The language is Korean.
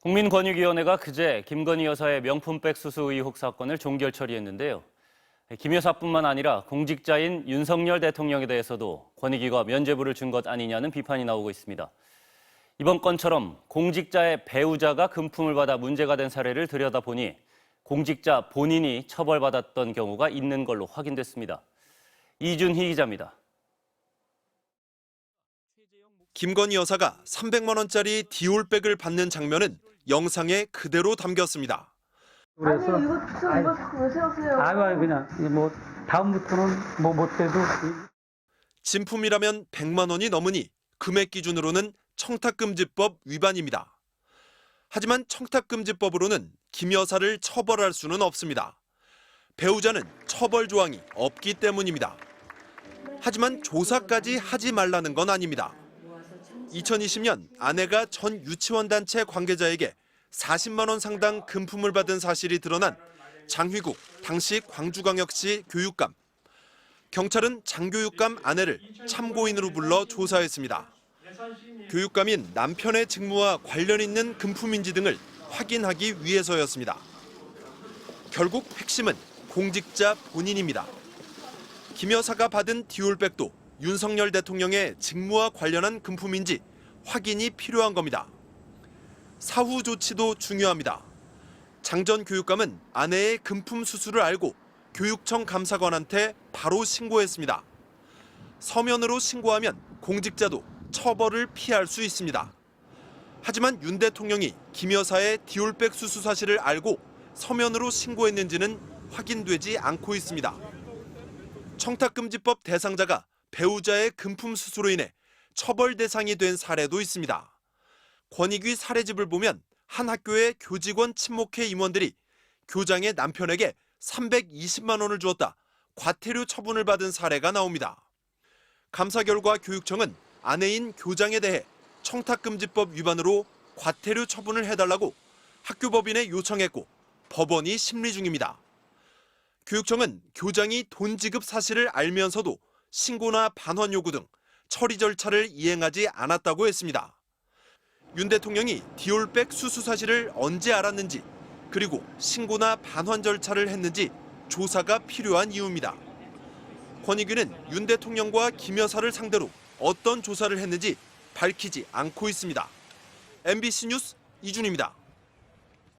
국민권익위원회가 그제 김건희 여사의 명품백 수수 의혹 사건을 종결 처리했는데요. 김 여사뿐만 아니라 공직자인 윤석열 대통령에 대해서도 권익위가 면죄부를 준 것 아니냐는 비판이 나오고 있습니다. 이번 건처럼 공직자의 배우자가 금품을 받아 문제가 된 사례를 들여다보니 공직자 본인이 처벌받았던 경우가 있는 걸로 확인됐습니다. 이준희 기자입니다. 김건희 여사가 300만 원짜리 디올백을 받는 장면은 영상에 그대로 담겼습니다. 아니 이거 자꾸 왜 세우세요? 아유 그냥 뭐 다음부터는 뭐 못해도. 진품이라면 100만 원이 넘으니 금액 기준으로는 청탁금지법 위반입니다. 하지만 청탁금지법으로는 김 여사를 처벌할 수는 없습니다. 배우자는 처벌 조항이 없기 때문입니다. 하지만 조사까지 하지 말라는 건 아닙니다. 2020년 아내가 전 유치원단체 관계자에게 40만 원 상당 금품을 받은 사실이 드러난 장휘국 당시 광주광역시 교육감. 경찰은 장 교육감 아내를 참고인으로 불러 조사했습니다. 교육감인 남편의 직무와 관련 있는 금품인지 등을 확인하기 위해서였습니다. 결국 핵심은 공직자 본인입니다. 김 여사가 받은 디올백도 윤석열 대통령의 직무와 관련한 금품인지 확인이 필요한 겁니다. 사후 조치도 중요합니다. 장 전 교육감은 아내의 금품 수수를 알고 교육청 감사관한테 바로 신고했습니다. 서면으로 신고하면 공직자도 처벌을 피할 수 있습니다. 하지만 윤 대통령이 김 여사의 디올백 수수 사실을 알고 서면으로 신고했는지는 확인되지 않고 있습니다. 청탁금지법 대상자가 배우자의 금품 수수로 인해 처벌 대상이 된 사례도 있습니다. 권익위 사례집을 보면 한 학교의 교직원 친목회 임원들이 교장의 남편에게 320만 원을 주었다 과태료 처분을 받은 사례가 나옵니다. 감사 결과 교육청은 아내인 교장에 대해 청탁금지법 위반으로 과태료 처분을 해달라고 학교법인에 요청했고 법원이 심리 중입니다. 교육청은 교장이 돈 지급 사실을 알면서도 신고나 반환 요구 등 처리 절차를 이행하지 않았다고 했습니다. 윤 대통령이 디올백 수수 사실을 언제 알았는지 그리고 신고나 반환 절차를 했는지 조사가 필요한 이유입니다. 권익위는 윤 대통령과 김 여사를 상대로 어떤 조사를 했는지 밝히지 않고 있습니다. MBC 뉴스 이준희입니다.